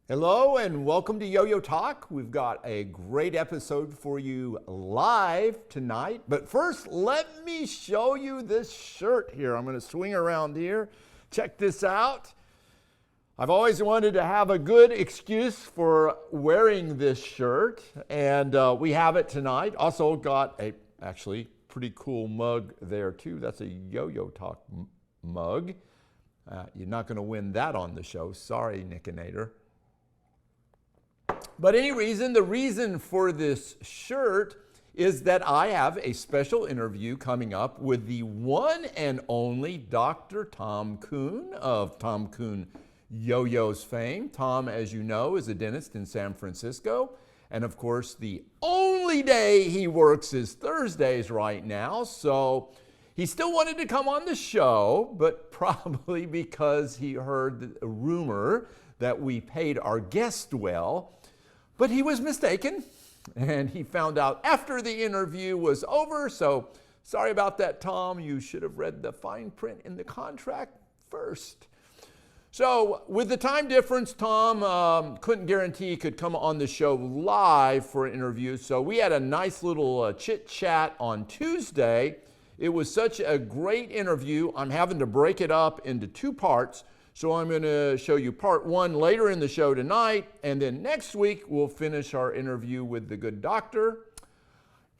Hello and welcome to Yo-Yo Talk. We've got a great episode for you live tonight. But first, let me show you this shirt here. I'm going to swing around here. Check this out. I've always wanted to have a good excuse for wearing this shirt, and we have it tonight. Also got a actually pretty cool mug there too. That's a Yo-Yo Talk mug. You're not going to win that on the show. Sorry, Nickinator. But the reason for this shirt is that I have a special interview coming up with the one and only Dr. Tom Kuhn of Tom Kuhn Yo-yos fame. Tom, as you know, is a dentist in San Francisco. And of course, the only day he works is Thursdays right now. So he still wanted to come on the show, but probably because he heard a rumor that we paid our guest well. But he was mistaken, and he found out after the interview was over. So sorry about that, Tom. You should have read the fine print in the contract first. So with the time difference, Tom couldn't guarantee he could come on the show live for an interview. So we had a nice little chit chat on Tuesday. It was such a great interview. I'm having to break it up into two parts. So I'm going to show you part one later in the show tonight, and then next week we'll finish our interview with the good doctor.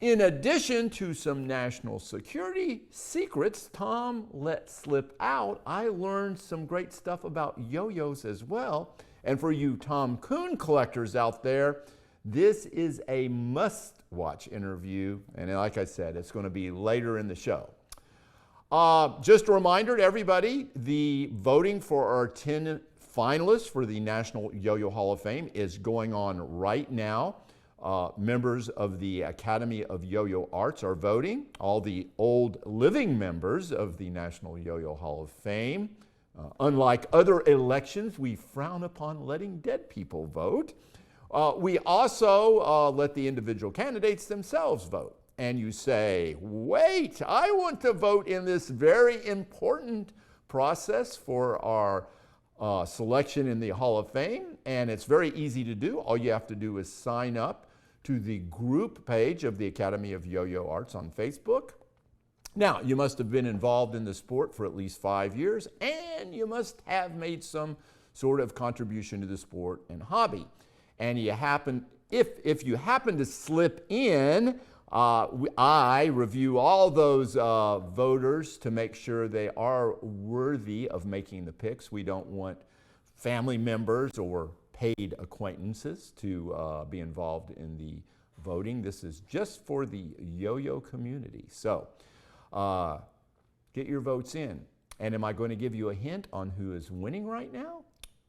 In addition to some national security secrets Tom let slip out, I learned some great stuff about yo-yos as well. And for you Tom Kuhn collectors out there, this is a must-watch interview, and like I said, it's going to be later in the show. Just a reminder to everybody, the voting for our 10 finalists for the National Yo-Yo Hall of Fame is going on right now. Members of the Academy of Yo-Yo Arts are voting. All the old living members of the National Yo-Yo Hall of Fame. Unlike other elections, we frown upon letting dead people vote. We also let the individual candidates themselves vote. And you say, wait, I want to vote in this very important process for our selection in the Hall of Fame. And it's very easy to do. All you have to do is sign up to the group page of the Academy of Yo-Yo Arts on Facebook. Now, you must have been involved in the sport for at least 5 years, and you must have made some sort of contribution to the sport and hobby. And if you happen to slip in, I review all those voters to make sure they are worthy of making the picks. We don't want family members or paid acquaintances to be involved in the voting. This is just for the yo-yo community. So get your votes in. And am I going to give you a hint on who is winning right now?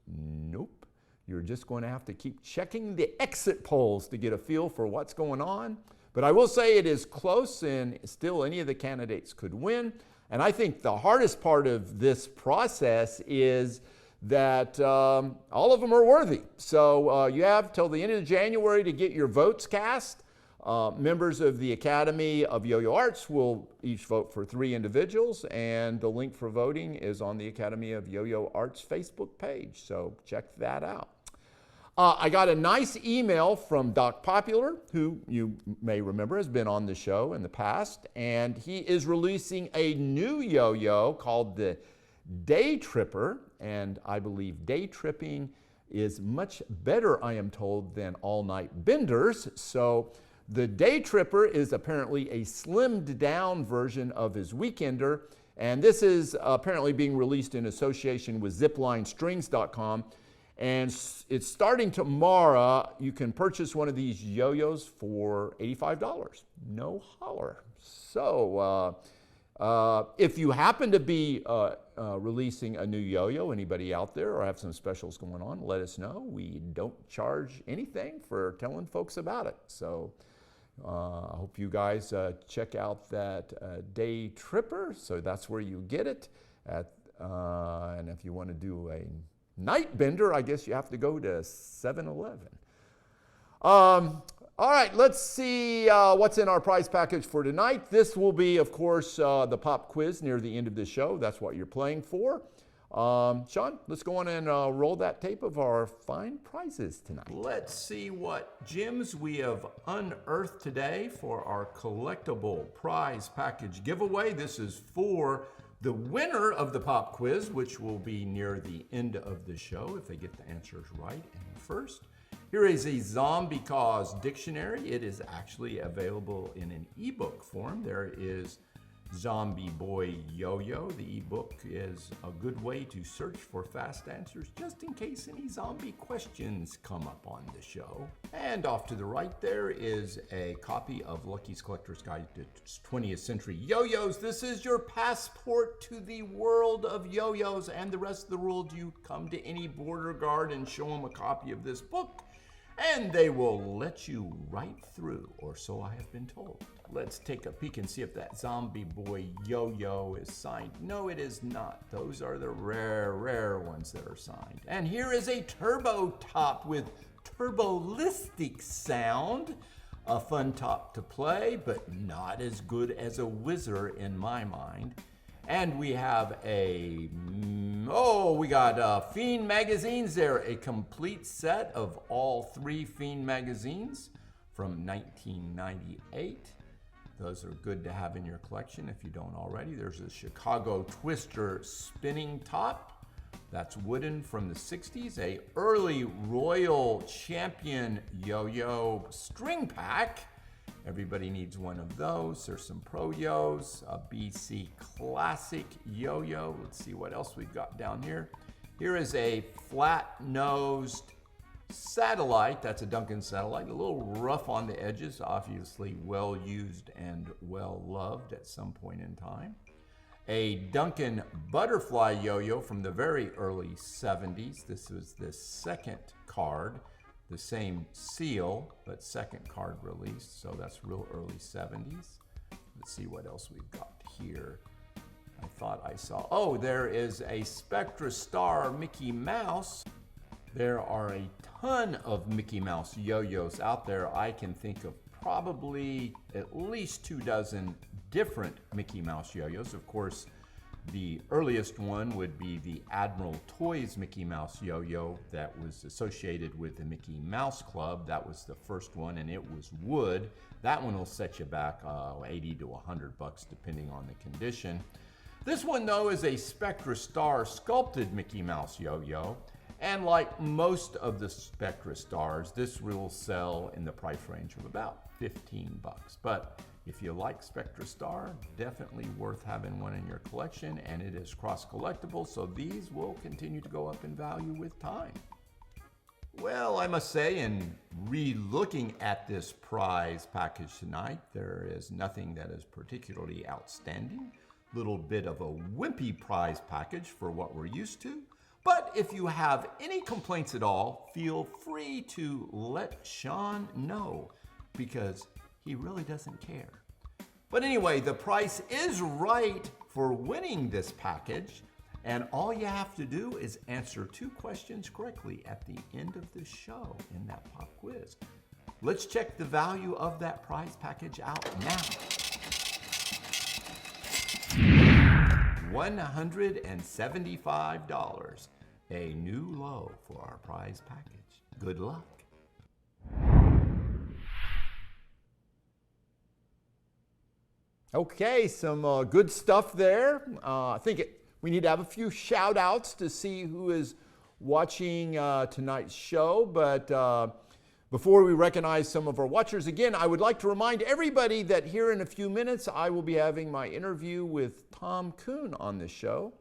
Nope. You're just going to have to keep checking the exit polls to get a feel for what's going on. But I will say it is close, and still any of the candidates could win. And I think the hardest part of this process is that all of them are worthy. So you have till the end of January to get your votes cast. Members of the Academy of Yo-Yo Arts will each vote for 3 individuals, and the link for voting is on the Academy of Yo-Yo Arts Facebook page. So check that out. I got a nice email from Doc Popular, who you may remember has been on the show in the past, and he is releasing a new yo-yo called the Day Tripper, and I believe day tripping is much better, I am told, than all-night benders. So the Day Tripper is apparently a slimmed down version of his Weekender, and this is apparently being released in association with ZipLineStrings.com. And it's starting tomorrow. You can purchase one of these yo-yos for $85. No holler. So if you happen to be releasing a new yo-yo, anybody out there, or have some specials going on, let us know. We don't charge anything for telling folks about it. So I hope you guys check out that Day Tripper. So that's where you get it. And if you want to do a night bender, I guess you have to go to 7-Eleven. All right, let's see what's in our prize package for tonight. This will be, of course, the pop quiz near the end of the show. That's what you're playing for. Sean, let's go on and roll that tape of our fine prizes tonight. Let's see what gems we have unearthed today for our collectible prize package giveaway. This is for the winner of the pop quiz, which will be near the end of the show if they get the answers right and first. Here is a Zombie Cause dictionary. It is actually available in an ebook form. There is Zombie Boy Yo-Yo. The ebook is a good way to search for fast answers just in case any zombie questions come up on the show. And off to the right there is a copy of Lucky's Collector's Guide to 20th Century Yo-Yos. This is your passport to the world of yo-yos and the rest of the world. You come to any border guard and show them a copy of this book, and they will let you right through, or so I have been told. Let's take a peek and see if that Zombie Boy Yo-Yo is signed. No, it is not. Those are the rare ones that are signed. And here is a turbo top with turbolistic sound. A fun top to play, but not as good as a Whizzer in my mind. And we have we got Fiend magazines there, a complete set of all 3 Fiend magazines from 1998. Those are good to have in your collection if you don't already. There's a Chicago Twister spinning top. That's wooden from the 60s. A early Royal Champion yo-yo string pack. Everybody needs one of those. There's some Pro-Yos, a BC Classic yo-yo. Let's see what else we've got down here. Here is a flat-nosed satellite. That's a Duncan satellite. A little rough on the edges, obviously well used and well loved at some point in time. A Duncan butterfly yo-yo from the very early 70s. This was the second card. The same seal, but second card released, so that's real early 70s. Let's see what else we've got here. I thought I saw, there is a Spectra Star Mickey Mouse. There are a ton of Mickey Mouse yo-yos out there. I can think of probably at least 2 dozen different Mickey Mouse yo-yos. Of course, the earliest one would be the Admiral Toys Mickey Mouse yo-yo that was associated with the Mickey Mouse Club. That was the first one, and it was wood. That one will set you back $80 to $100 depending on the condition. This one, though, is a Spectra Star sculpted Mickey Mouse yo-yo. And like most of the Spectra Stars, this will sell in the price range of about $15. But if you like Spectra Star, definitely worth having one in your collection, and it is cross-collectible, so these will continue to go up in value with time. Well, I must say, in re-looking at this prize package tonight, there is nothing that is particularly outstanding. Little bit of a wimpy prize package for what we're used to. But if you have any complaints at all, feel free to let Sean know, because he really doesn't care. But anyway, the price is right for winning this package, and all you have to do is answer 2 questions correctly at the end of the show in that pop quiz. Let's check the value of that prize package out now. $175, a new low for our prize package. Good luck. Okay, some good stuff there. I think we need to have a few shout outs to see who is watching tonight's show. But before we recognize some of our watchers again, I would like to remind everybody that here in a few minutes, I will be having my interview with Tom Kuhn on the show.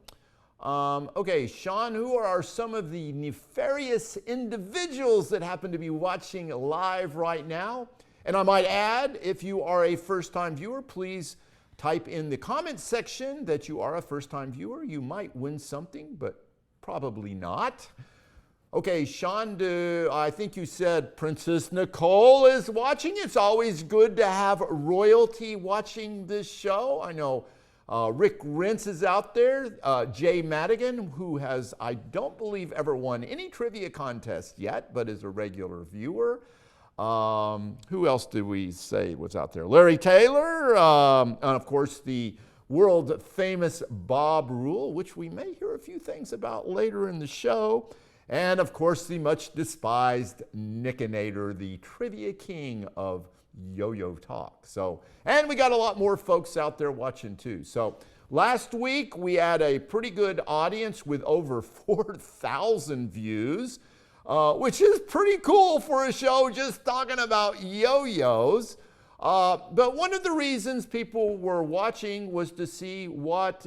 Okay, Sean, who are some of the nefarious individuals that happen to be watching live right now? And I might add, if you are a first-time viewer, please type in the comments section that you are a first-time viewer. You might win something, but probably not. Okay, Sean, I think you said Princess Nicole is watching. It's always good to have royalty watching this show. I know Rick Rentz is out there. Jay Madigan, who has, I don't believe, ever won any trivia contest yet, but is a regular viewer. Who else did we say was out there? Larry Taylor, and of course the world famous Bob Rule, which we may hear a few things about later in the show. And of course, the much despised Nickinator, the trivia king of yo-yo talk. So, and we got a lot more folks out there watching too. So last week we had a pretty good audience with over 4,000 views, which is pretty cool for a show just talking about yo-yos. But one of the reasons people were watching was to see what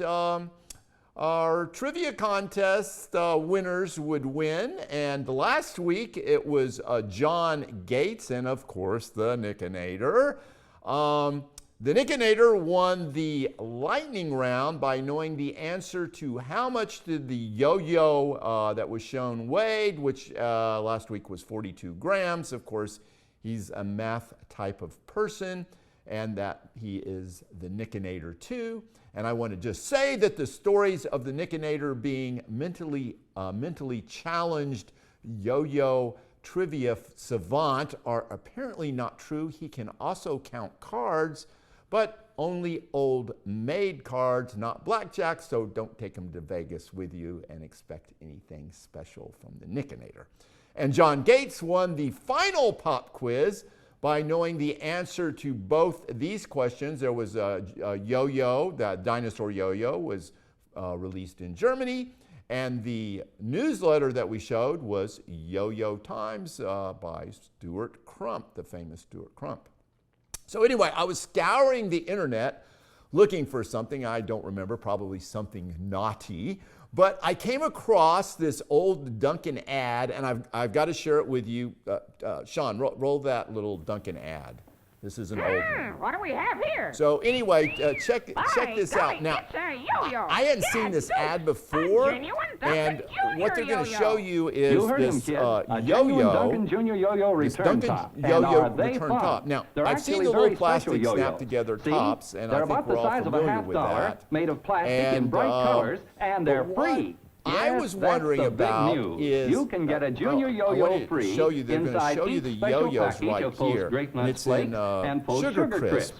our trivia contest winners would win. And last week it was John Gates and, of course, the Nickinator. The Nickinator won the lightning round by knowing the answer to how much did the yo-yo that was shown weighed, which last week was 42 grams. Of course, he's a math type of person, and that he is the Nickinator too. And I want to just say that the stories of the Nickinator being mentally challenged yo-yo trivia savant are apparently not true. He can also count cards, but only old maid cards, not blackjack, so don't take him to Vegas with you and expect anything special from the Nickinator. And John Gates won the final pop quiz by knowing the answer to both these questions. There was a yo-yo, that dinosaur yo-yo was released in Germany, and the newsletter that we showed was Yo-Yo Times by Stuart Crump, the famous Stuart Crump. So anyway, I was scouring the internet looking for something, I don't remember, probably something naughty, but I came across this old Duncan ad, and I've got to share it with you. Sean, roll that little Duncan ad. This is an old one. What do we have here? So anyway, check this out. Now, I hadn't seen this ad before, and what they're going to show you is this yo-yo. Duncan Junior Yo-Yo return top. Yo-yo return top. Now, I've seen the little plastic snap-together tops, and I think we're all familiar with that. Made of plastic in bright colors, and they're free. I was wondering about is you can get a Junior Yo-Yo free. Show you, they're going to show you the yo-yos right here, and it's in Sugar Crisp.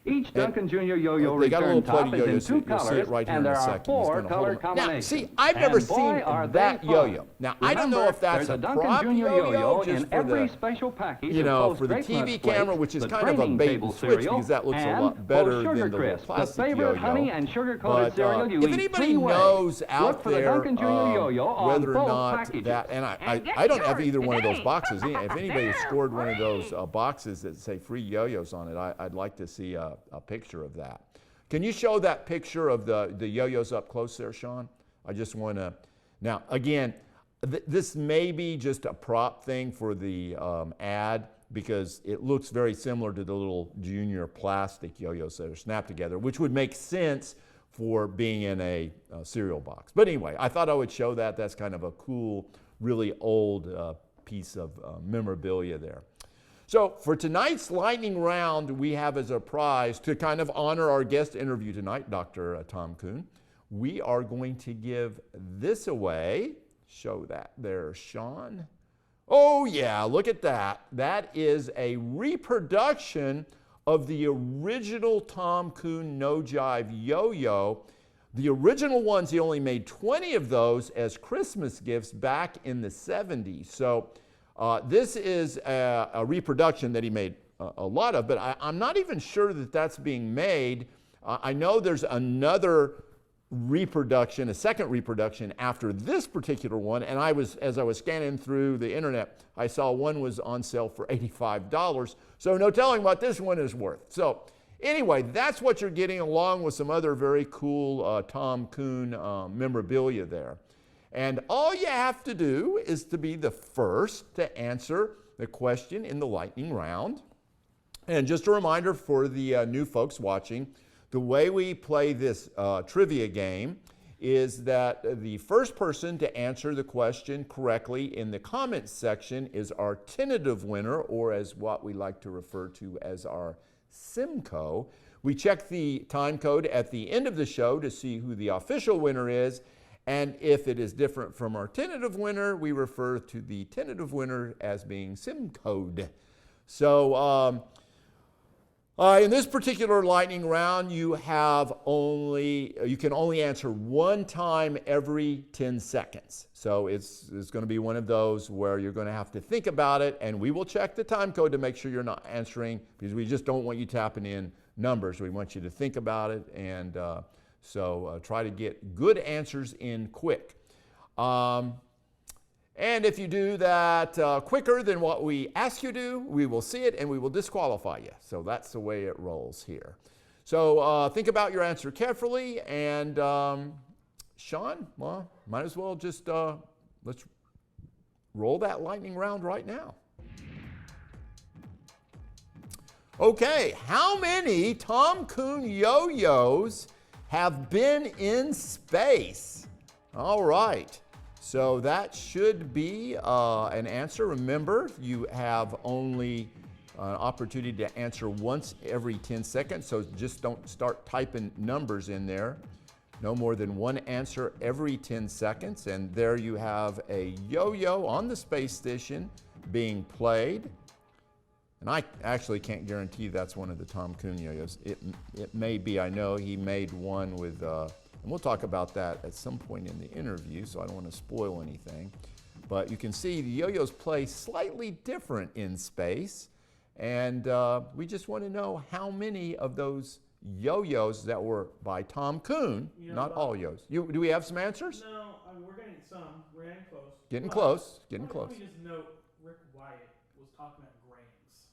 Each Duncan Junior Yo-Yo they got a little return plate top of is in two yo-yos. You'll see it colors, right here and in there a are second. four color Now, combinations. see, I've never seen that yo-yo. Now, I don't know if that's a prop yo-yo just for the, you know, for the TV camera, which is kind of a bait and switch because that looks a lot better than the little plastic yo-yo. But if anybody knows out there whether or not that, and I don't have either one of those boxes. If anybody has scored one of those boxes that say free yo-yos on it, I'd like to see a picture of that. Can you show that picture of the yo-yos up close there, Sean? I just want to, now again, this may be just a prop thing for the ad because it looks very similar to the little junior plastic yo-yos that are snapped together, which would make sense for being in a cereal box. But anyway, I thought I would show that. That's kind of a cool, really old piece of memorabilia there. So for tonight's lightning round, we have as a prize to kind of honor our guest interview tonight, Dr. Tom Kuhn. We are going to give this away. Show that there, Sean. Oh yeah, look at that. That is a reproduction of the original Tom Kuhn No Jive yo-yo. The original ones, he only made 20 of those as Christmas gifts back in the 70s. So this is a reproduction that he made a lot of, but I'm not even sure that that's being made. I know there's another reproduction, a second reproduction after this particular one, and as I was scanning through the internet, I saw one was on sale for $85, so no telling what this one is worth. So anyway, that's what you're getting along with some other very cool Tom Kuhn memorabilia there. And all you have to do is to be the first to answer the question in the lightning round. And just a reminder for the new folks watching, the way we play this trivia game is that the first person to answer the question correctly in the comments section is our tentative winner, or as what we like to refer to as our Simcoe. We check the time code at the end of the show to see who the official winner is. And if it is different from our tentative winner, we refer to the tentative winner as being Simcoed. So In this particular lightning round, you can only answer one time every 10 seconds. So it's going to be one of those where you're going to have to think about it, and we will check the time code to make sure you're not answering, because we just don't want you tapping in numbers. We want you to think about it, and so try to get good answers in quick. And if you do that quicker than what we ask you to do, we will see it and we will disqualify you. So that's the way it rolls here. So think about your answer carefully. And Sean, well, might as well just let's roll that lightning round right now. Okay, how many Tom Kuhn yo-yos have been in space? All right. So that should be an answer. Remember, you have only an opportunity to answer once every 10 seconds, so just don't start typing numbers in there. No more than one answer every 10 seconds, and there you have a yo-yo on the space station being played. And I actually can't guarantee that's one of the Tom Kuhn yo-yos. It may be. I know he made one with... and we'll talk about that at some point in the interview, so I don't want to spoil anything. But you can see the yo-yos play slightly different in space. And we just want to know how many of those yo-yos that were by Tom Kuhn, not all yos. Do we have some answers? No, we're getting some. We're getting close. Getting close, getting close. Let me just note, Rick Wyatt was talking about grams.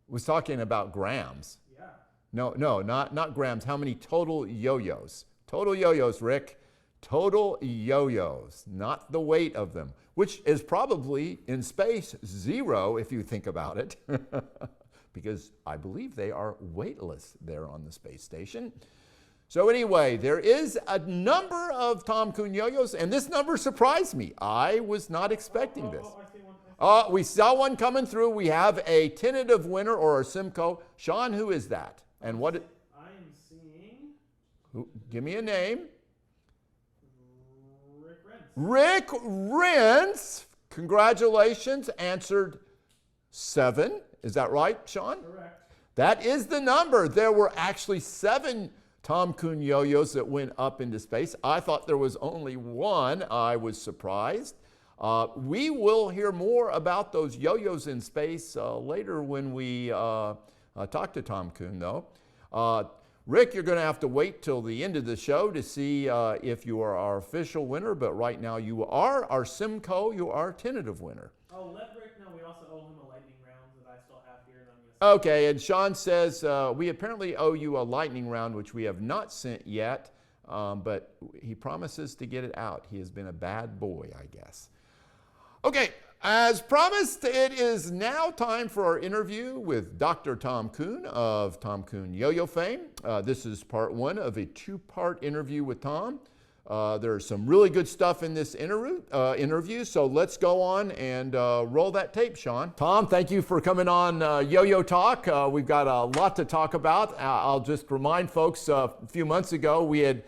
Was talking about grams. Yeah. No, not grams. How many total yo-yos? Total yo-yos, Rick. Total yo-yos, not the weight of them, which is probably in space 0 if you think about it, because I believe they are weightless there on the space station. So anyway, there is a number of Tom Kuhn yo-yos, and this number surprised me. I was not expecting this. I see one. We saw one coming through. We have a tentative winner or a Simcoe. Sean, who is that? And what? I am seeing... Give me a name. Rick Rentz. Rick Rentz, congratulations, answered 7. Is that right, Sean? Correct. That is the number. There were actually 7 Tom Kuhn yo-yos that went up into space. I thought there was only 1. I was surprised. We will hear more about those yo-yos in space later when we talk to Tom Kuhn, though. Rick, you're going to have to wait till the end of the show to see if you are our official winner, but right now you are our Simcoe, you are our tentative winner. Oh, let Rick know we also owe him a lightning round that I still have here. And Okay, and Sean says we apparently owe you a lightning round, which we have not sent yet, but he promises to get it out. He has been a bad boy, I guess. Okay, as promised, it is now time for our interview with Dr. Tom Kuhn of Tom Kuhn yo-yo fame. This is part 1 of a 2-part interview with Tom. There's some really good stuff in this interview, so let's go on and roll that tape, Sean. Tom, thank you for coming on Yo-Yo Talk. We've got a lot to talk about. I'll just remind folks, a few months ago, we had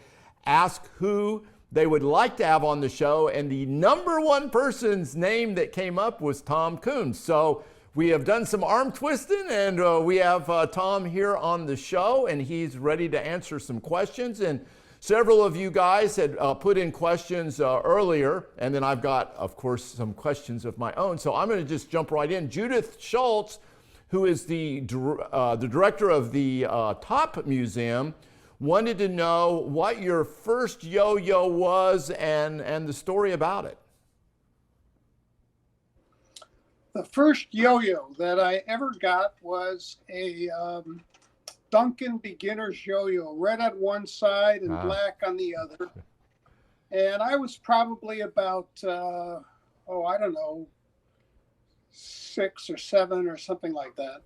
asked who they would like to have on the show, and the number 1 person's name that came up was Tom Kuhn. So we have done some arm twisting, and we have Tom here on the show, and he's ready to answer some questions. And several of you guys had put in questions earlier, and then I've got, of course, some questions of my own. So I'm going to just jump right in. Judith Schultz, who is the director of the Top Museum, wanted to know what your first yo-yo was and the story about it. The first yo-yo that I ever got was a Duncan beginner's yo-yo, red on one side and black on the other. And I was probably about, I don't know, 6 or 7 or something like that.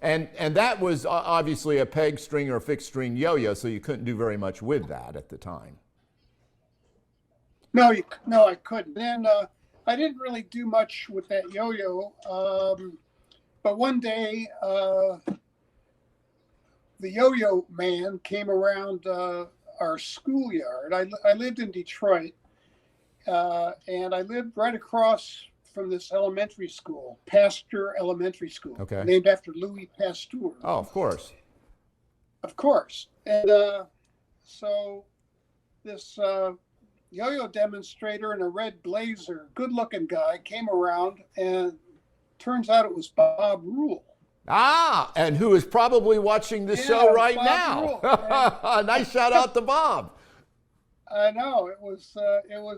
And that was obviously a peg string or fixed string yo-yo, so you couldn't do very much with that at the time. No, I couldn't. And I didn't really do much with that yo-yo. But one day, the yo-yo man came around our schoolyard. I lived in Detroit, and I lived right across from this elementary school, Pasteur Elementary School, Okay. named after Louis Pasteur. Oh, of course. Of course. And so this yo-yo demonstrator in a red blazer, good-looking guy, came around, and turns out it was Bob Rule. Ah, and who is probably watching the show right Bob now. Nice shout out to Bob. I know, it was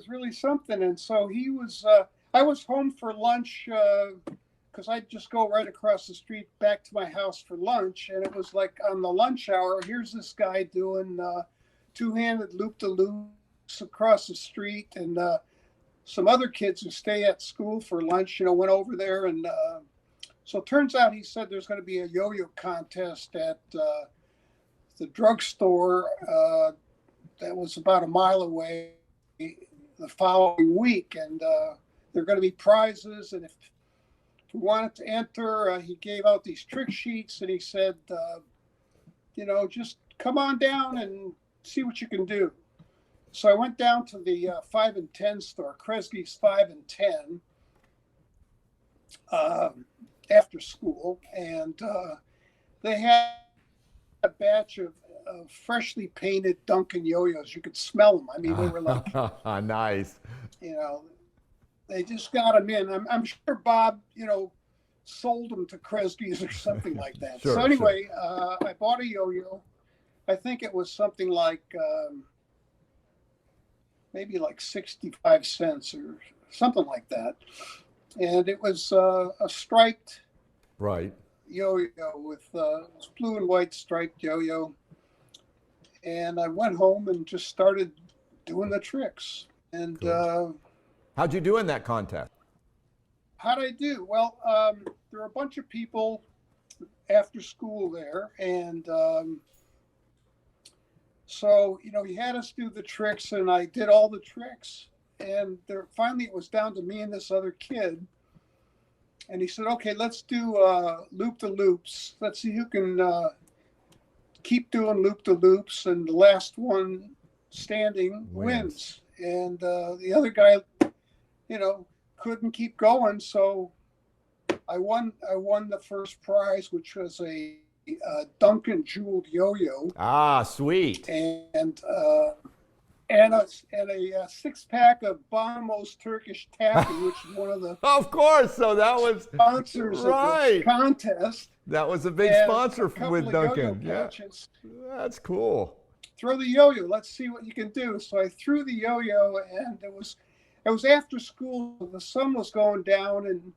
really something. And so he was, I was home for lunch because I'd just go right across the street back to my house for lunch. And it was like on the lunch hour, here's this guy doing two-handed loop-de-loops across the street. And some other kids who stay at school for lunch, went over there. And so it turns out he said there's going to be a yo-yo contest at the drugstore that was about a mile away the following week. And there are going to be prizes. And if you wanted to enter, he gave out these trick sheets, and he said, just come on down and see what you can do. So I went down to the 5 and 10 store, Kresge's 5 and 10, after school, and they had a batch of freshly painted Duncan yo-yos. You could smell them. I mean, they were like, nice. They just got them in. I'm sure Bob, sold them to Kresge's or something like that. Sure, so anyway, I bought a yo-yo. I think it was something like maybe like 65 cents or something like that. And it was a striped right yo-yo with blue and white striped yo-yo. And I went home and just started doing the tricks. And cool. How'd you do in that contest? How'd I do? Well, there were a bunch of people after school there. And so, he had us do the tricks, and I did all the tricks. And finally it was down to me and this other kid. And he said, okay, let's do loop-de-loops. Let's see who can keep doing loop-de-loops, and the last one standing wins. And the other guy, couldn't keep going, so I won the first prize, which was a Duncan jeweled yo-yo. Ah, sweet. And a 6-pack of Bonomo's Turkish Taffy, which is one of the of course. So that was sponsors of the contest. That was a big sponsor with Duncan. Yeah, that's cool. Throw the yo-yo. Let's see what you can do. So I threw the yo-yo, and it was after school. The sun was going down, and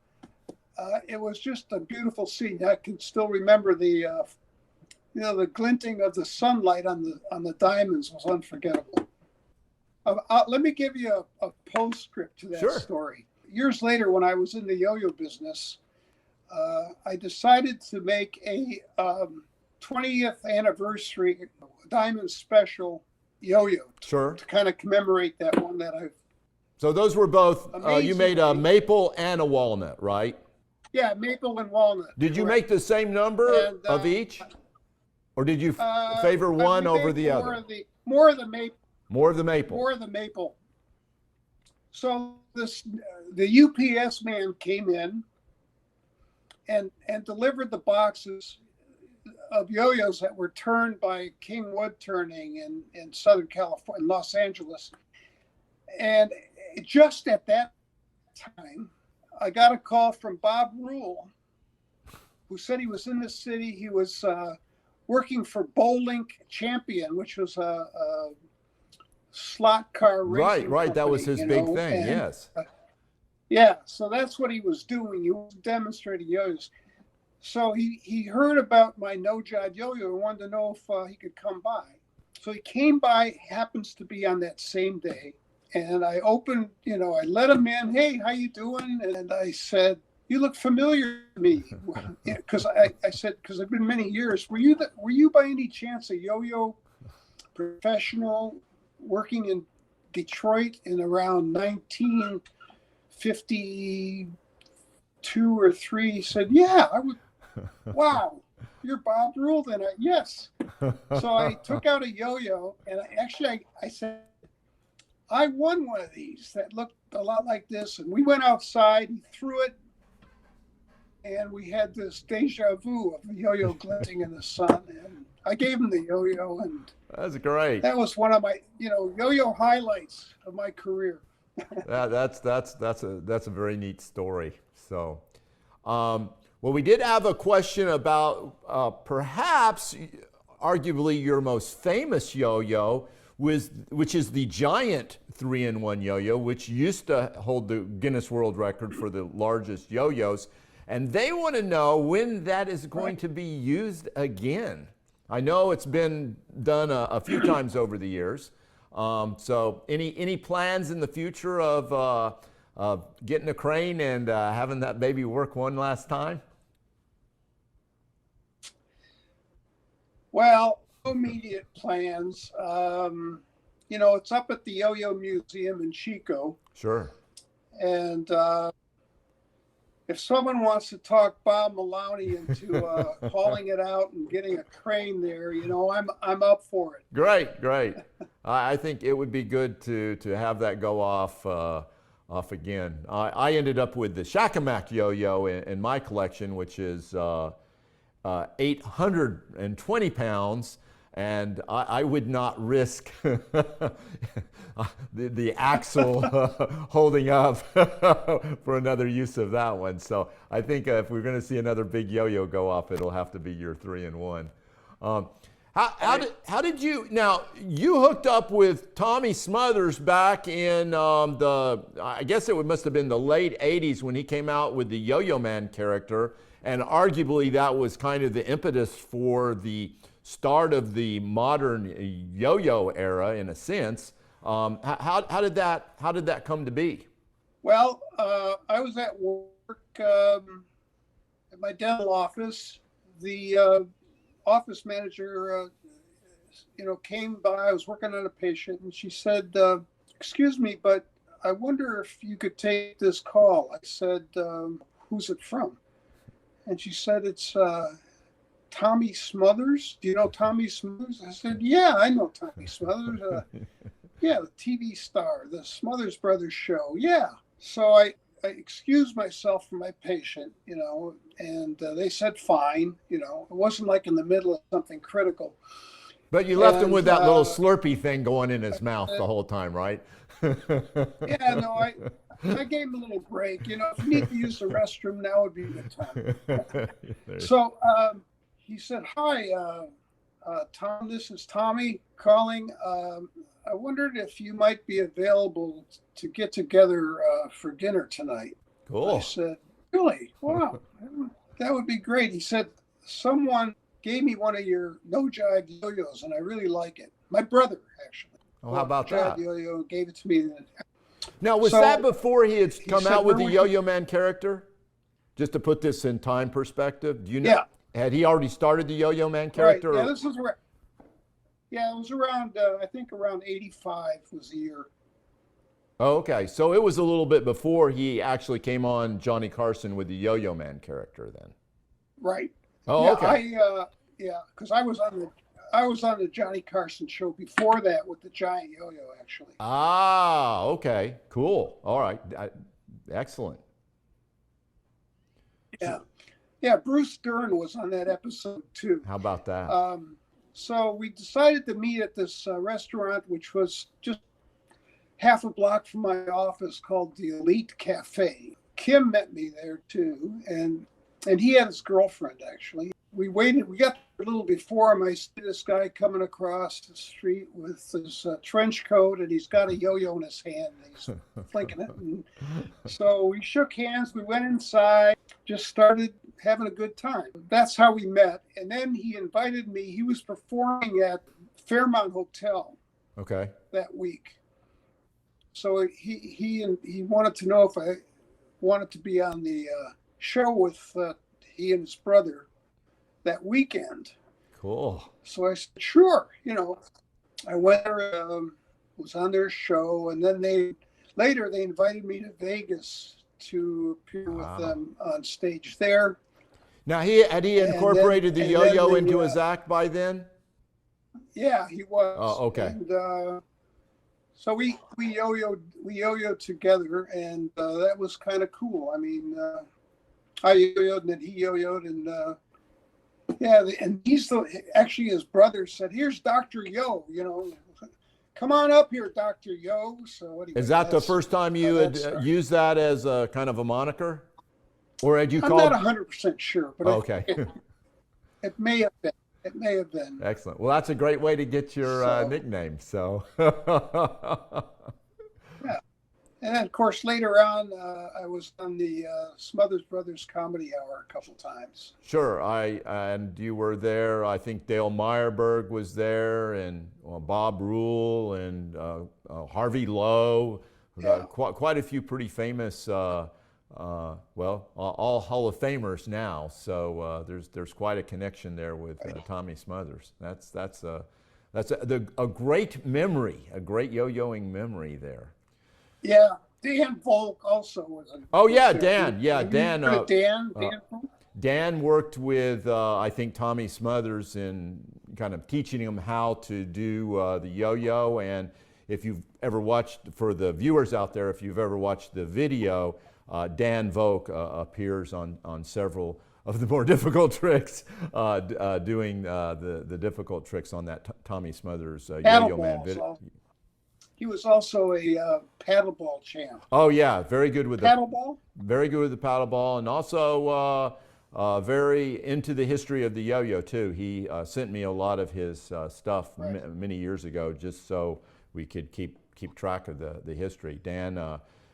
it was just a beautiful scene. I can still remember the glinting of the sunlight on the diamonds was unforgettable. Let me give you a postscript to that story. Years later, when I was in the yo-yo business, I decided to make a 20th anniversary diamond special yo-yo to kind of commemorate that one that I've. So those were both, you made a maple and a walnut, right? Yeah, maple and walnut. Did you make the same number of each? Or did you favor one over the other? More of the maple. More of the maple. More of the maple. So the UPS man came in and delivered the boxes of yo-yos that were turned by King Wood Turning in Southern California, in Los Angeles. And just at that time, I got a call from Bob Rule, who said he was in the city. He was working for Bowlink Champion, which was a slot car racing Right. That was his big thing, and, yes. Yeah, so that's what he was doing. He was demonstrating yo-yos. So he heard about my No Jive yo-yo and wanted to know if he could come by. So he came by, happens to be on that same day. And I opened, I let him in. Hey, how you doing? And I said, you look familiar to me. Because I said, because it's been many years. Were you by any chance a yo-yo professional working in Detroit in around 1952 or 3? He said, yeah, I would. Wow, you're Bob Rule then? Yes. So I took out a yo-yo, and I said, I won one of these that looked a lot like this, and we went outside, he threw it, and we had this deja vu of the yo-yo glinting in the sun, and I gave him the yo-yo, and That's great. that was one of my, yo-yo highlights of my career. That's a very neat story. So, well, we did have a question about perhaps, arguably, your most famous yo-yo, which is the giant 3-in-1 yo-yo, which used to hold the Guinness World Record for the largest yo-yos. And they want to know when that is going to be used again. I know it's been done a few times over the years. So any plans in the future of getting a crane and having that baby work one last time? Well, no immediate plans. It's up at the Yo-Yo Museum in Chico. Sure. And if someone wants to talk Bob Maloney into hauling it out and getting a crane there, I'm up for it. Great. I think it would be good to have that go off again. I ended up with the Shakamak yo-yo in my collection, which is 820 pounds. And I would not risk the axle holding up for another use of that one. So I think if we're going to see another big yo-yo go off, it'll have to be your 3-in-1. How did you, now you hooked up with Tommy Smothers back in I guess it must have been the late 80s when he came out with the Yo-Yo Man character. And arguably that was kind of the impetus for the start of the modern yo-yo era, in a sense. How did that come to be? Well, I was at work at my dental office. The office manager, came by. I was working on a patient, and she said, "Excuse me, but I wonder if you could take this call." I said, "Who's it from?" And she said, "It's Tommy Smothers. Do you know Tommy Smothers?" I said, "Yeah, I know Tommy Smothers. Yeah, the TV star, the Smothers Brothers show. Yeah." So I excused myself from my patient, and they said fine. It wasn't like in the middle of something critical. But you left him with that little Slurpee thing going in his mouth the whole time, right? Yeah, no, I gave him a little break. If you need to use the restroom, now would be a good time. So he said, "Hi, Tom, this is Tommy calling. I wondered if you might be available to get together for dinner tonight." Cool. I said, "Really? Wow, that would be great." He said, "Someone gave me one of your No Jive yo-yos, and I really like it." My brother, actually. Oh, how about that? Yo-yo gave it to me. Now, was that before he had come out with the Yo-Yo Man character? Just to put this in time perspective, do you know? Yeah. Had he already started the Yo-Yo Man character? Right. Yeah, this was where. Yeah, it was around. I think around 85 was the year. Oh, okay. So it was a little bit before he actually came on Johnny Carson with the Yo-Yo Man character, then. Right. Oh, yeah, okay. Because I was on the Johnny Carson show before that with the giant yo-yo, actually. Ah, okay. Cool. All right. Excellent. Yeah. Yeah, Bruce Dern was on that episode too. How about that? So we decided to meet at this restaurant, which was just half a block from my office, called the Elite Cafe. Kim met me there too, and he had his girlfriend, actually. We waited. We got there a little before him. I see this guy coming across the street with his trench coat, and he's got a yo-yo in his hand. And he's flicking it. And so we shook hands. We went inside, just started having a good time. That's how we met. And then he invited me. He was performing at Fairmont Hotel. Okay. That week. So he wanted to know if I wanted to be on the show with he and his brother that weekend. Cool. So I said, sure. I went there, was on their show, and then they invited me to Vegas to appear with them on stage there. Now had he incorporated the yo-yo into his act by then? Yeah, he was. Oh, okay. And, So we yo-yoed together, and that was kind of cool. I mean, I yo-yoed and then he yo-yoed, and and actually his brother said, "Here's Dr. Yo, come on up here, Dr. Yo." So anyway, is that the first time you had used that as a kind of a moniker, or had you called? I'm not 100% sure, but okay. It may have been. It may have been. Excellent. Well, that's a great way to get your nickname. So. Yeah. And then, of course, later on, I was on the Smothers Brothers Comedy Hour a couple times. Sure. And you were there. I think Dale Meyerberg was there, and Bob Rule, and Harvey Lowe. Yeah. Quite a few pretty famous. All Hall of Famers now. So there's quite a connection there with Tommy Smothers. That's a great memory, a great yo-yoing memory there. Yeah, Dan Volk also was. Dan. Yeah, Dan. Dan Volk? Dan worked with I think Tommy Smothers in kind of teaching him how to do the yo-yo. And if you've ever watched, for the viewers out there, if you've ever watched the video, Dan Volk appears on several of the more difficult tricks, doing the difficult tricks on that Tommy Smothers Yo-Yo Man video. He was also a paddleball champ. Oh yeah, very good with paddleball. Very good with the paddleball, and also very into the history of the yo-yo too. He sent me a lot of his stuff many years ago, just so we could keep track of the history.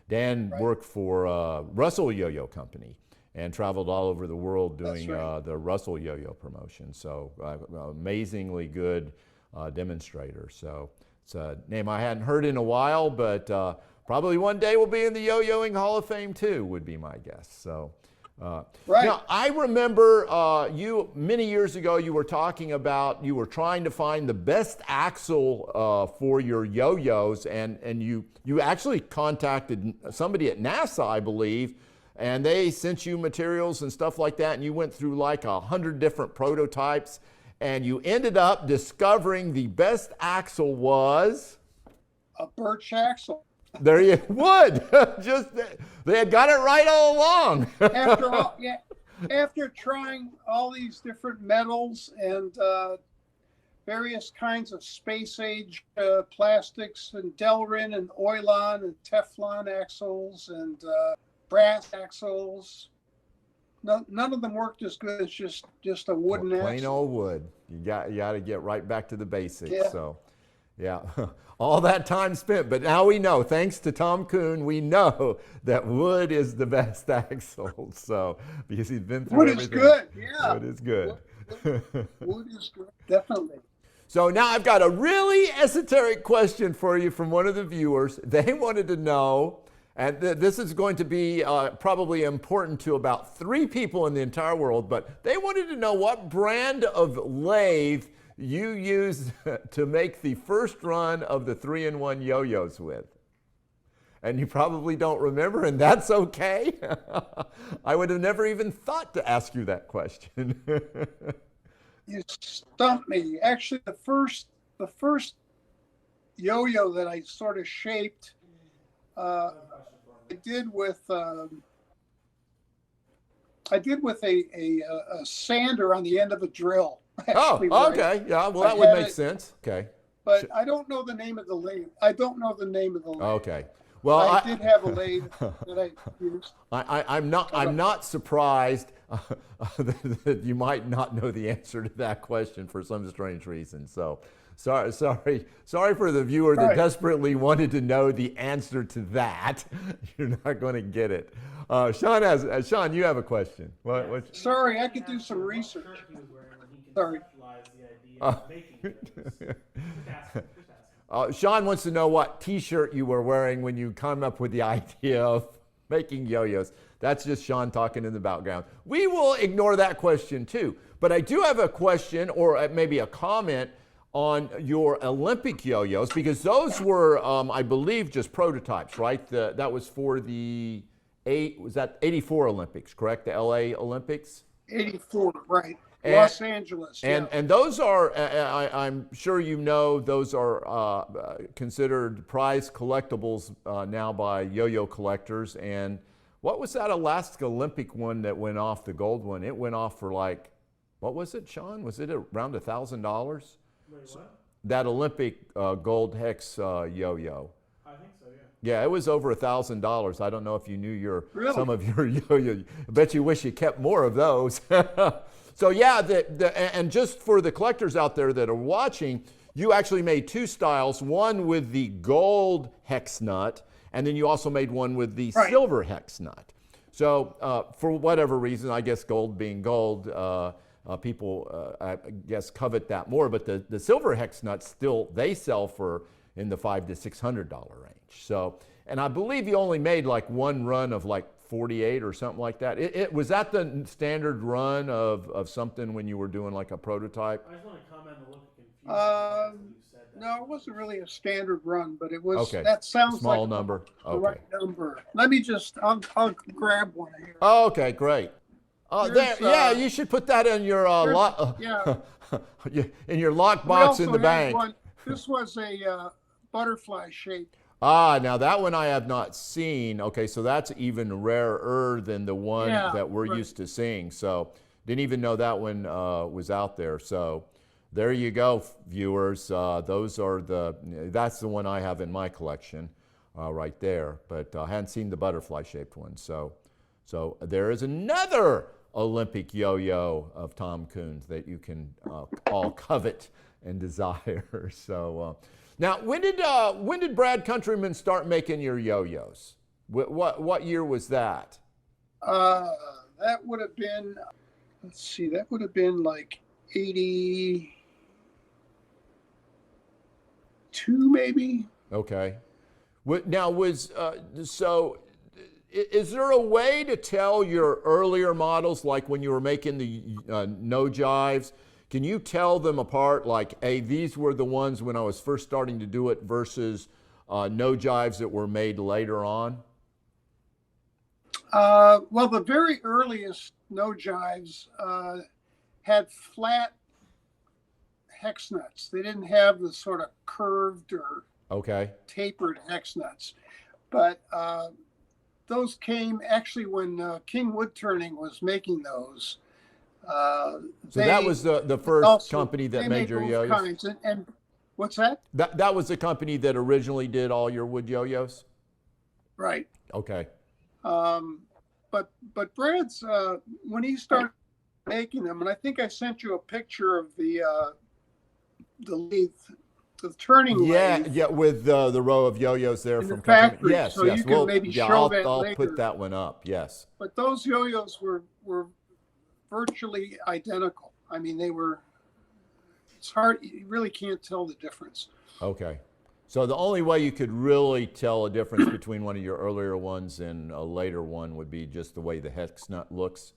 Dan worked for Russell Yo-Yo Company and traveled all over the world doing the Russell Yo-Yo promotion. So amazingly good demonstrator. So it's a name I hadn't heard in a while, but probably one day will be in the Yo-Yoing Hall of Fame too, would be my guess. So. Now, I remember you many years ago, you were talking about, you were trying to find the best axle for your yo-yos, and you actually contacted somebody at NASA, I believe, and they sent you materials and stuff like that, and you went through like 100 different prototypes, and you ended up discovering the best axle was? A birch axle. There you would. Just they had got it right all along. After trying all these different metals and various kinds of space age plastics and Delrin and Oilon and Teflon axles and brass axles, none of them worked as good as just a wooden axle. Plain old wood. You got to get right back to the basics. Yeah. So, yeah. All that time spent, but now we know, thanks to Tom Kuhn, we know that wood is the best axle. So, because he's been through everything. Wood is good, yeah. Wood is good. Wood is good, definitely. So now I've got a really esoteric question for you from one of the viewers. They wanted to know, and this is going to be probably important to about 3 people in the entire world, but they wanted to know what brand of lathe you used to make the first run of the 3-in-1 yo-yos with. And you probably don't remember, and that's okay. I would have never even thought to ask you that question. You stumped me. Actually, the first yo-yo that I sort of shaped, I did with a sander on the end of a drill. Actually, okay. Yeah, well, that would make sense. Okay. But I don't know the name of the lathe. Okay. Well, I did have a lathe that I used. I'm not surprised that you might not know the answer to that question for some strange reason. So, sorry for the viewer that desperately wanted to know the answer to that. You're not going to get it. Sean, you have a question. What? Sorry, I could do some research. Sorry. Sean wants to know what T-shirt you were wearing when you come up with the idea of making yo-yos. That's just Sean talking in the background. We will ignore that question too. But I do have a question, or maybe a comment, on your Olympic yo-yos, because those were, I believe, just prototypes, right? That was for the 84 Olympics, correct? The LA Olympics? 84, right. Los Angeles. And those are, I'm sure you know, those are considered prized collectibles now by yo-yo collectors. And what was that Alaska Olympic one that went off, the gold one? It went off for like, what was it, Sean? Was it around $1,000? Wait, what? That Olympic gold hex yo-yo. I think so, yeah. Yeah, it was over $1,000. I don't know if you knew Really? some of your yo-yo. I bet you wish you kept more of those. So yeah, and just for the collectors out there that are watching, you actually made two styles, one with the gold hex nut, and then you also made one with the silver hex nut. So for whatever reason, I guess gold being gold, people, I guess, covet that more. But the silver hex nuts still, they sell for in the $500 to $600 range. So, and I believe you only made like one run of like 48 or something like that. Was that the standard run of something when you were doing like a prototype? I just want to comment on the look of confusion. You said that. No, it wasn't really a standard run, but it was. Okay. That sounds Small like number. the right number. Let me just. I'll grab one here. Oh, okay, great. Yeah, you should put that in your Yeah. in your lock We box also in the had bank. one. This was a butterfly shape. Now that one I have not seen. Okay, so that's even rarer than the one that we're used to seeing. So didn't even know that one was out there. So there you go, viewers. That's the one I have in my collection right there. But I hadn't seen the butterfly shaped one. So there is another Olympic yo-yo of Tom Kuhn's that you can all covet and desire. So. Now, when did Brad Countryman start making your yo-yos? What year was that? That would have been, let's see, that would have been like 82 maybe. Okay. Now so is there a way to tell your earlier models, like when you were making the No Jives? Can you tell them apart, like, hey, these were the ones when I was first starting to do it versus No Jives that were made later on? Well, the very earliest No Jives had flat hex nuts. They didn't have the sort of curved or tapered hex nuts. But those came actually when King Wood Turning was making those. So that was the first company that made your yo-yos? And what's that? That was the company that originally did all your wood yo-yos? Right. Okay. But Brad's, when he started making them, and I think I sent you a picture of the lathe, the turning lathe. Yeah, with the row of yo-yos there from the factory. Yes, so yes. you can maybe show that I'll later. put that one up, yes. But those yo-yos were virtually identical. I mean, it's hard, you really can't tell the difference. Okay. So the only way you could really tell a difference between one of your earlier ones and a later one would be just the way the hex nut looks?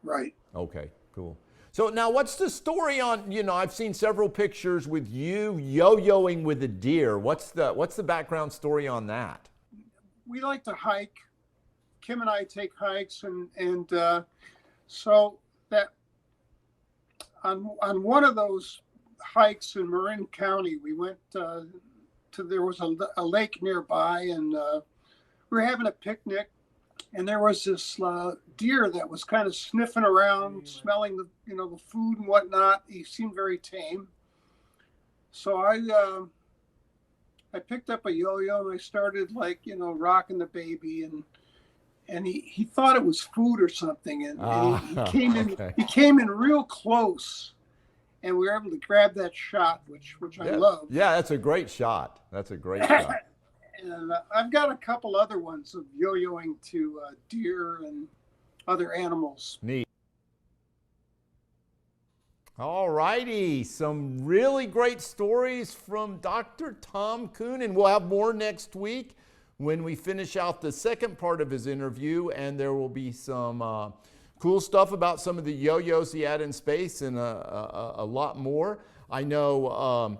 Right. Okay, cool. So now what's the story on, I've seen several pictures with you yo-yoing with a deer. What's the background story on that? We like to hike. Kim and I take hikes, and so that on one of those hikes in Marin County, we went there was a lake nearby, and we were having a picnic, and there was this deer that was kind of sniffing around, smelling the food and whatnot. He seemed very tame. So I picked up a yo-yo and I started rocking the baby, and he thought it was food or something, and he came in real close, and we were able to grab that shot, which I love. Yeah, that's a great shot. That's a great shot. And I've got a couple other ones of yo-yoing to deer and other animals. Neat. All righty, some really great stories from Dr. Tom Kuhn, and we'll have more next week when we finish out the second part of his interview, and there will be some cool stuff about some of the yo-yos he had in space and a lot more. I know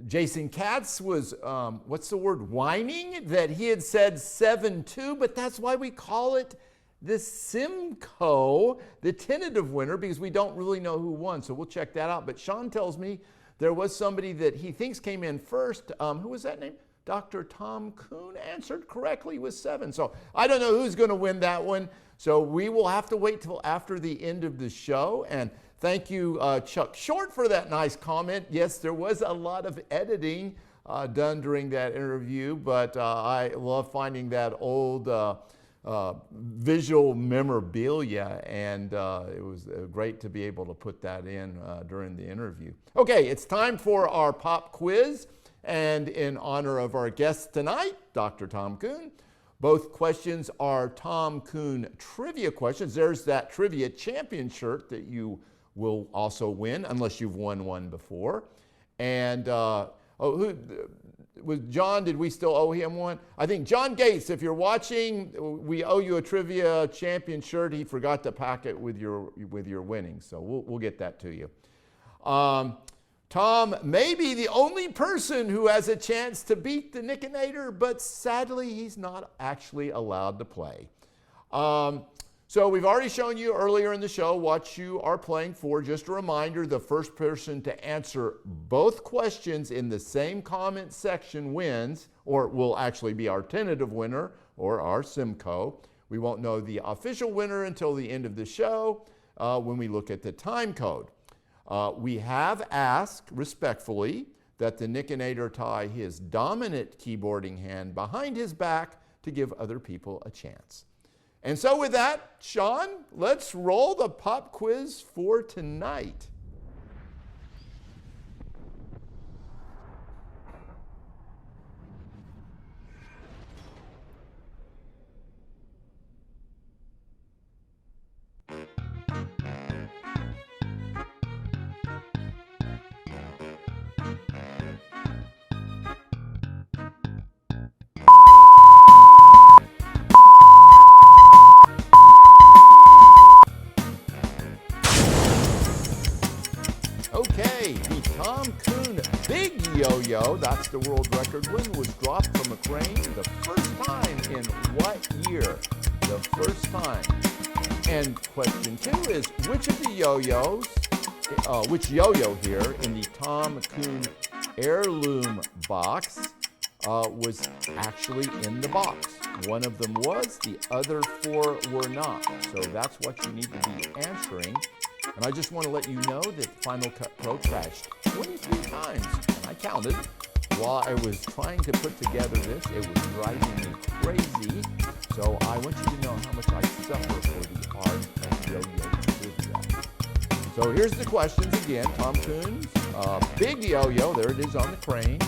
Jason Katz was, whining that he had said 7.2, but that's why we call it the Simcoe, the tentative winner, because we don't really know who won. So we'll check that out. But Sean tells me there was somebody that he thinks came in first. Who was that name? Dr. Tom Kuhn answered correctly with 7. So I don't know who's going to win that one. So we will have to wait till after the end of the show. And thank you, Chuck Short, for that nice comment. Yes, there was a lot of editing done during that interview, but I love finding that old visual memorabilia, and it was great to be able to put that in during the interview. Okay, it's time for our pop quiz, and in honor of our guest tonight, Dr. Tom Kuhn, both questions are Tom Kuhn trivia questions. There's that trivia champion shirt that you will also win, unless you've won one before. And with John, did we still owe him one? I think John Gates, if you're watching, we owe you a trivia champion shirt. He forgot to pack it with your winnings, so we'll get that to you. Tom may be the only person who has a chance to beat the Nickinator, but sadly he's not actually allowed to play. So we've already shown you earlier in the show what you are playing for. Just a reminder, the first person to answer both questions in the same comment section wins, or will actually be our tentative winner, or our Simcoe. We won't know the official winner until the end of the show when we look at the time code. We have asked respectfully that the Nickinator tie his dominant keyboarding hand behind his back to give other people a chance. And so with that, Sean, let's roll the pop quiz for tonight. Okay, the Tom Kuhn Big Yo-Yo, that's the world record win, was dropped from a crane the first time in what year? The first time. And question 2 is, which of the yo-yos, which yo-yo here in the Tom Kuhn heirloom box was actually in the box? One of them was, the other 4 were not. So that's what you need to be answering. And I just want to let you know that Final Cut Pro crashed 23 times, and I counted. While I was trying to put together this, it was driving me crazy. So I want you to know how much I suffer for the art of yo-yo trivia. So here's the questions again. Tom Kuhn's Big Yo-Yo, there it is on the crane,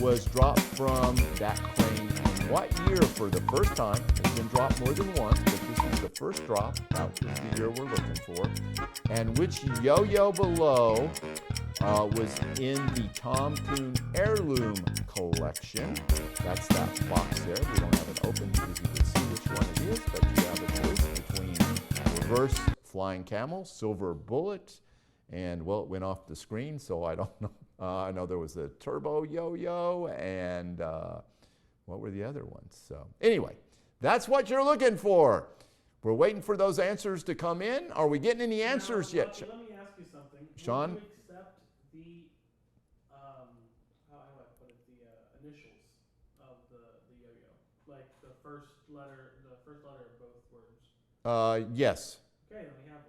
was dropped from that crane in what year for the first time? It's been dropped more than once, but this is the first drop. That is the year we're looking for. And which yo-yo below was in the Tom Kuhn heirloom collection? That's that box there. We don't have it open because you can see which one it is, but you have a choice between reverse flying camel, silver bullet, and well, it went off the screen, so I don't know. I know there was a turbo yo-yo, and what were the other ones? So anyway, that's what you're looking for. We're waiting for those answers to come in. Are we getting any answers yet? Let me ask you something. Sean? Would you accept the, how do I put it, the initials of the yo-yo? Like the first letter of both words? Yes. Okay, then we have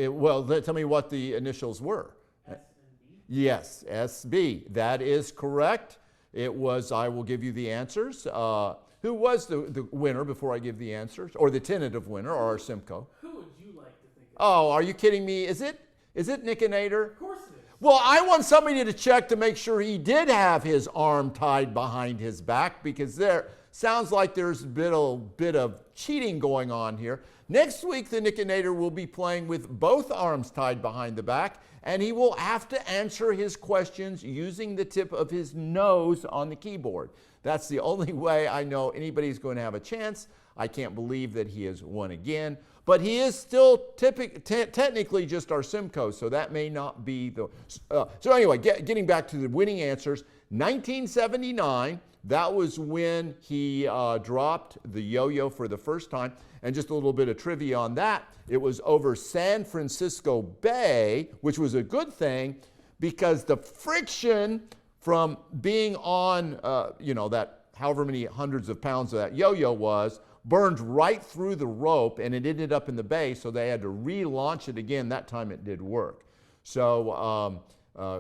one. Well, tell me what the initials were. S and B? Yes, SB. That is correct. It was, I will give you the answers. Who was the winner before I give the answers? Or the tentative winner, or our Simcoe? Who would you like to think of? Oh, are you kidding me? Is it Nickinator? Of course it is. Well, I want somebody to check to make sure he did have his arm tied behind his back, because there sounds like there's a bit of cheating going on here. Next week, the Nickinator will be playing with both arms tied behind the back, and he will have to answer his questions using the tip of his nose on the keyboard. That's the only way I know anybody's going to have a chance. I can't believe that he has won again. But he is still technically just our Simcoe, so that may not be the... so anyway, getting back to the winning answers, 1979. That was when he dropped the yo-yo for the first time. And just a little bit of trivia on that, it was over San Francisco Bay, which was a good thing because the friction from being on, that however many hundreds of pounds of that yo-yo was, burned right through the rope, and it ended up in the bay, so they had to relaunch it again. That time it did work. So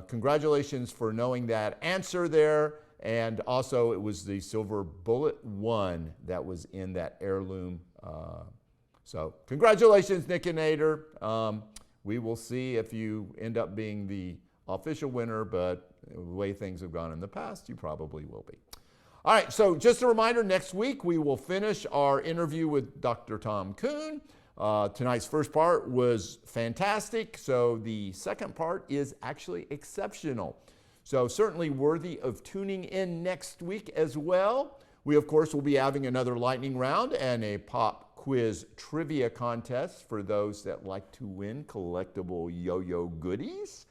congratulations for knowing that answer there. And also, it was the Silver Bullet 1 that was in that heirloom. So congratulations, Nick and Nader. We will see if you end up being the official winner, but the way things have gone in the past, you probably will be. All right, so just a reminder, next week we will finish our interview with Dr. Tom Kuhn. Tonight's first part was fantastic, so the second part is actually exceptional. So certainly worthy of tuning in next week as well. We, of course, will be having another lightning round and a pop quiz trivia contest for those that like to win collectible yo-yo goodies.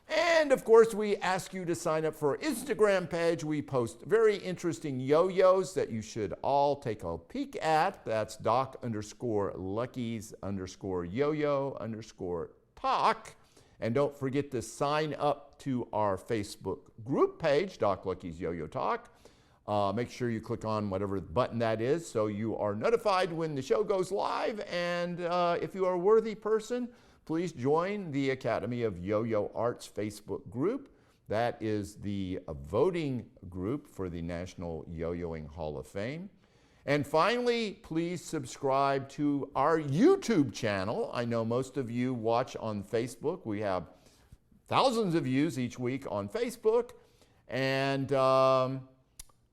And of course, we ask you to sign up for our Instagram page. We post very interesting yo-yos that you should all take a peek at. That's doc_luckies_yo-yo_talk. And don't forget to sign up to our Facebook group page, Doc Lucky's Yo-Yo Talk. Make sure you click on whatever button that is so you are notified when the show goes live. And if you are a worthy person, please join the Academy of Yo-Yo Arts Facebook group. That is the voting group for the National Yo-Yoing Hall of Fame. And finally, please subscribe to our YouTube channel. I know most of you watch on Facebook. We have thousands of views each week on Facebook, and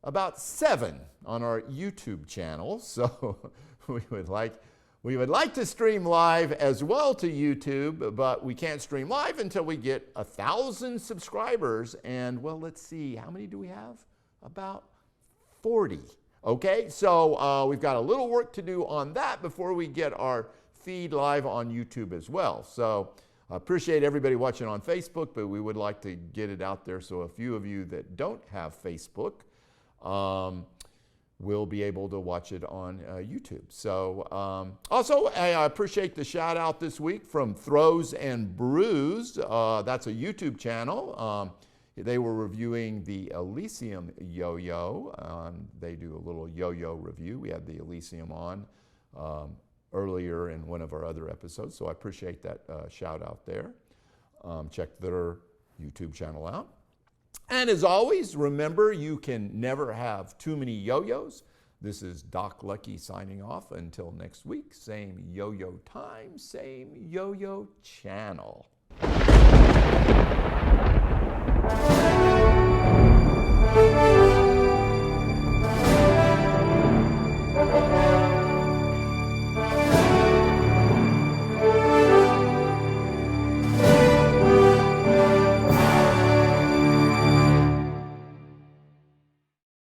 about 7 on our YouTube channel. So we would like to stream live as well to YouTube, but we can't stream live until we get 1,000 subscribers. And well, let's see, how many do we have? About 40. Okay, so we've got a little work to do on that before we get our feed live on YouTube as well. So I appreciate everybody watching on Facebook, but we would like to get it out there so a few of you that don't have Facebook will be able to watch it on YouTube. So also, I appreciate the shout out this week from Throws and Brews. That's a YouTube channel. They were reviewing the Elysium yo-yo. They do a little yo-yo review. We had the Elysium on earlier in one of our other episodes, so I appreciate that shout out there. Check their YouTube channel out. And as always, remember, you can never have too many yo-yos. This is Doc Lucky signing off. Until next week, same yo-yo time, same yo-yo channel. Thank you.